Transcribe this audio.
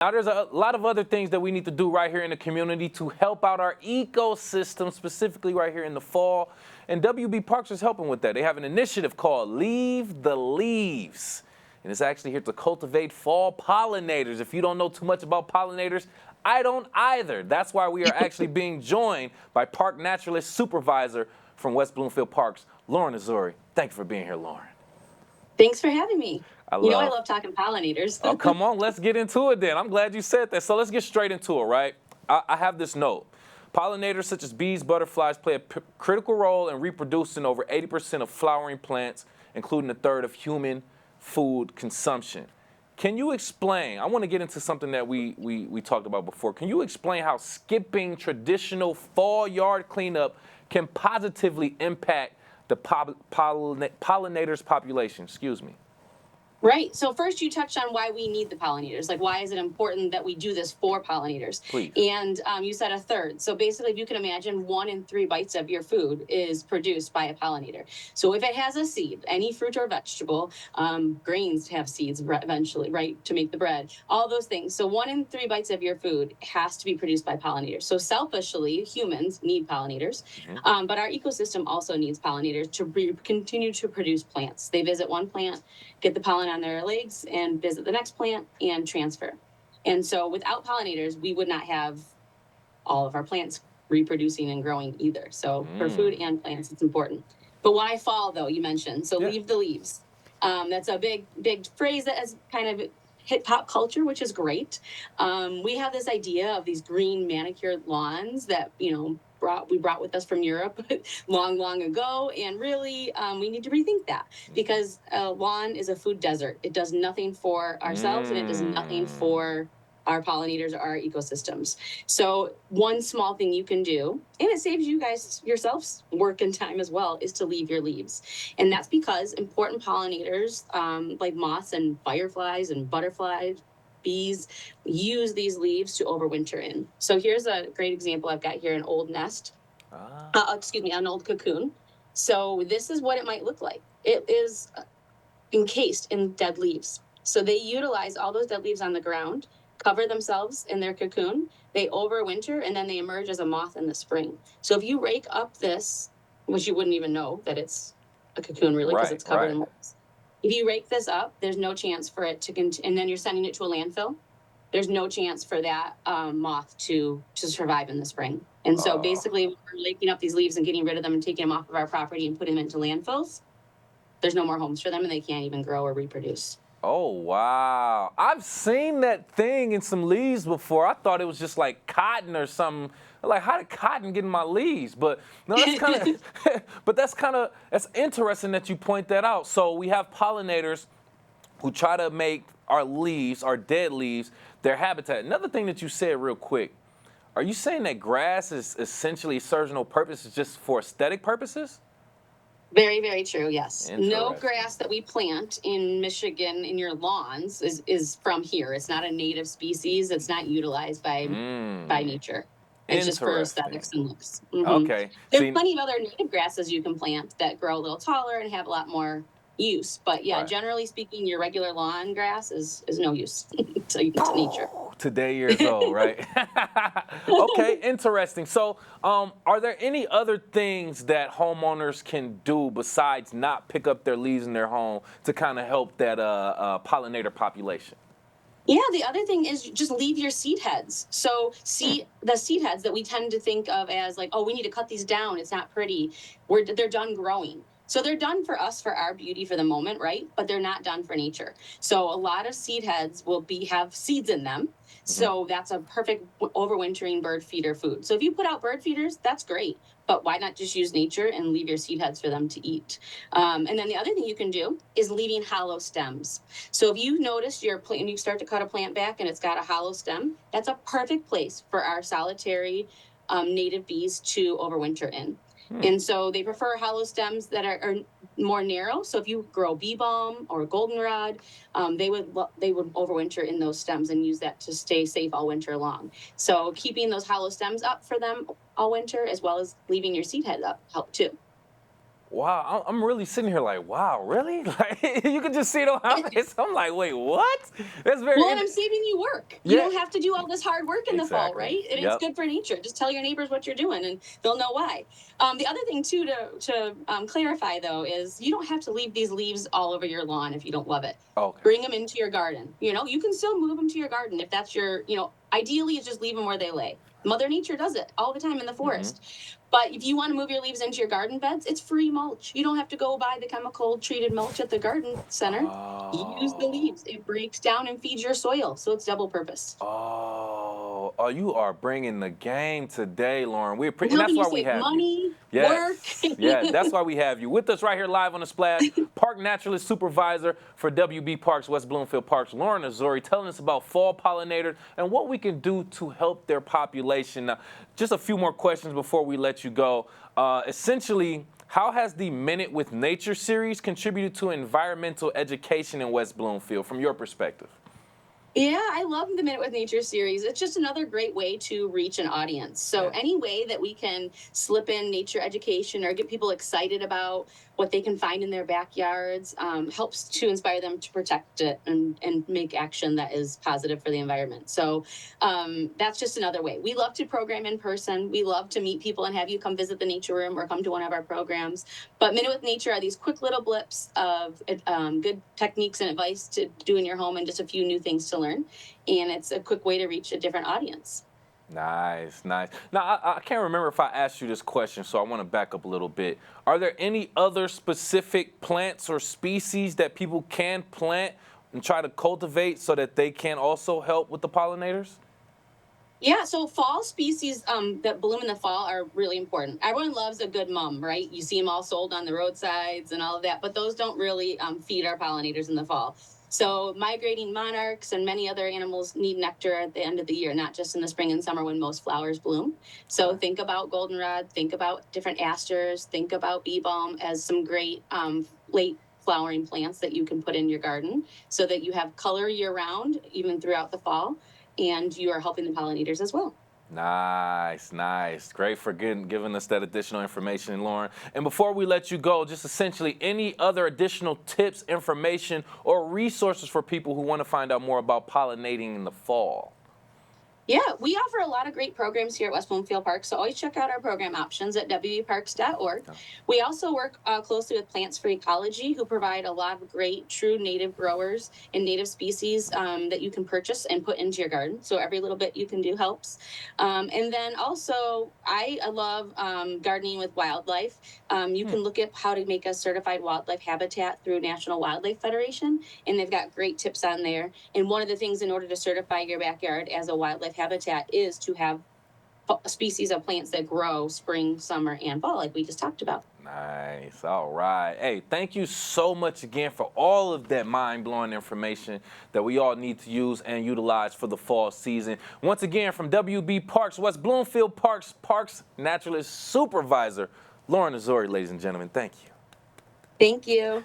Now, there's a lot of other things that we need to do right here in the community to help out our ecosystem, specifically right here in the fall. And WB Parks is helping with that. They have an initiative called Leave the Leaves. And it's actually here to cultivate fall pollinators. If you don't know too much about pollinators, I don't either. That's why we are actually being joined by Park Naturalist Supervisor from West Bloomfield Parks, Lauren Azoury. Thank you for being here, Lauren. Thanks for having me. I love talking pollinators. Oh, come on, let's get into it then. I'm glad you said that. So let's get straight into it, right? I have this note. Pollinators such as bees, butterflies play a critical role in reproducing over 80% of flowering plants, including a third of human food consumption. Can you explain? I want to get into something that we talked about before. Can you explain how skipping traditional fall yard cleanup can positively impact the pollinators population? Excuse me. Right. So first you touched on why we need the pollinators. Like, why is it important that we do this for pollinators? Please. And you said a third. So basically, if you can imagine, 1 in 3 bites of your food is produced by a pollinator. So if it has a seed, any fruit or vegetable, grains have seeds eventually, right, to make the bread, all those things. So 1 in 3 bites of your food has to be produced by pollinators. So selfishly, humans need pollinators, but our ecosystem also needs pollinators to continue to produce plants. They visit one plant, get the pollen on their legs, and visit the next plant and transfer. And so without pollinators, we would not have all of our plants reproducing and growing either. So for food and plants, it's important. But why fall, though, you mentioned. So leave the leaves. That's a big phrase that has kind of hit pop culture, which is great. We have this idea of these green manicured lawns that, we brought with us from Europe long ago. And really, we need to rethink that, because a lawn is a food desert. It does nothing for ourselves and it does nothing for our pollinators or our ecosystems. So one small thing you can do, and it saves you guys yourselves work and time as well, is to leave your leaves. And that's because important pollinators like moths and fireflies and butterflies, bees, use these leaves to overwinter in. So here's a great example. I've got here an old nest, an old cocoon. So this is what it might look like. It is encased in dead leaves. So they utilize all those dead leaves on the ground, cover themselves in their cocoon, they overwinter, and then they emerge as a moth in the spring. So if you rake up this, which you wouldn't even know that it's a cocoon really, because it's covered in moths. If you rake this up, there's no chance for it to continue, and then you're sending it to a landfill. There's no chance for that moth to survive in the spring. And so basically, we're raking up these leaves and getting rid of them and taking them off of our property and putting them into landfills. There's no more homes for them, and they can't even grow or reproduce. Oh, wow. I've seen that thing in some leaves before. I thought it was just like cotton or something. Like, how did cotton get in my leaves? But no, that's kind of, that's interesting that you point that out. So we have pollinators who try to make our leaves, our dead leaves, their habitat. Another thing that you said real quick, are you saying that grass is essentially serves no purpose, it's just for aesthetic purposes? Very, very true, yes. No grass that we plant in Michigan in your lawns is from here. It's not a native species. It's not utilized by nature. It's just for aesthetics and looks. Okay. There's plenty of other native grasses you can plant that grow a little taller and have a lot more use. But yeah, generally speaking, your regular lawn grass is no use to nature. Today years old, right? Okay, interesting. So are there any other things that homeowners can do besides not pick up their leaves in their home to kind of help that pollinator population? Yeah, the other thing is just leave your seed heads. So the seed heads that we tend to think of as like, oh, we need to cut these down, it's not pretty. They're done growing. So they're done for us, for our beauty for the moment, right? But they're not done for nature. So a lot of seed heads will have seeds in them. So that's a perfect overwintering bird feeder food. So if you put out bird feeders, that's great. But why not just use nature and leave your seed heads for them to eat? And then the other thing you can do is leaving hollow stems. So if you notice your plant, and you start to cut a plant back and it's got a hollow stem, that's a perfect place for our solitary native bees to overwinter in. And so they prefer hollow stems that are more narrow. So if you grow bee balm or goldenrod, they would overwinter in those stems and use that to stay safe all winter long. So keeping those hollow stems up for them all winter, as well as leaving your seed heads up, help too. Wow, I'm really sitting here like, wow, really? Like, you can just see it on my face. I'm like, wait, what? That's very. Well, and I'm saving you work. You Yeah. don't have to do all this hard work in the fall, Exactly. right? And it's Yep. good for nature. Just tell your neighbors what you're doing, and they'll know why. The other thing too to clarify though is you don't have to leave these leaves all over your lawn if you don't love it. Okay. Bring them into your garden. You know, you can still move them to your garden if that's your. You know, ideally, is just leave them where they lay. Mother Nature does it all the time in the forest. But if you want to move your leaves into your garden beds, it's free mulch. You don't have to go buy the chemical treated mulch at the garden center. Use the leaves. It breaks down and feeds your soil, so it's double purpose. Oh, you are bringing the game today, Lauren. We I'm appreciate, and that's helping you why we save have you. money, Yes, work. yeah, that's why we have you with us right here live on the Splash. Park Naturalist Supervisor for WB Parks, West Bloomfield Parks, Lauren Azoury, telling us about fall pollinators and what we can do to help their population. Now, just a few more questions before we let you go. Essentially, how has the Minute with Nature series contributed to environmental education in West Bloomfield from your perspective? Yeah, I love the Minute with Nature series. It's just another great way to reach an audience. So Yeah. any way that we can slip in nature education or get people excited about what they can find in their backyards helps to inspire them to protect it and make action that is positive for the environment. So that's just another way. We love to program in person. We love to meet people and have you come visit the nature room or come to one of our programs. But Minute with Nature are these quick little blips of good techniques and advice to do in your home and just a few new things to learn, and it's a quick way to reach a different audience. Nice, nice. Now, I can't remember if I asked you this question, so I want to back up a little bit. Are there any other specific plants or species that people can plant and try to cultivate so that they can also help with the pollinators? Yeah, so fall species that bloom in the fall are really important. Everyone loves a good mum, right? You see them all sold on the roadsides and all of that, but those don't really feed our pollinators in the fall. So migrating monarchs and many other animals need nectar at the end of the year, not just in the spring and summer when most flowers bloom. So think about goldenrod, think about different asters, think about bee balm as some great late flowering plants that you can put in your garden so that you have color year round, even throughout the fall, and you are helping the pollinators as well. Nice, nice. Great for giving us that additional information, Lauren. And before we let you go, just essentially any other additional tips, information, or resources for people who want to find out more about pollinating in the fall? Yeah, we offer a lot of great programs here at West Bloomfield Park, so always check out our program options at wparks.org. We also work closely with Plants for Ecology, who provide a lot of great true native growers and native species that you can purchase and put into your garden. So every little bit you can do helps. And then also, I love gardening with wildlife. You can look at how to make a certified wildlife habitat through National Wildlife Federation, and they've got great tips on there. And one of the things in order to certify your backyard as a wildlife habitat is to have species of plants that grow spring, summer, and fall, like we just talked about. Nice. All right. Hey, thank you so much again for all of that mind-blowing information that we all need to use and utilize for the fall season. Once again, from WB Parks, West Bloomfield Parks, Parks Naturalist Supervisor, Lauren Azoury, ladies and gentlemen, thank you. Thank you.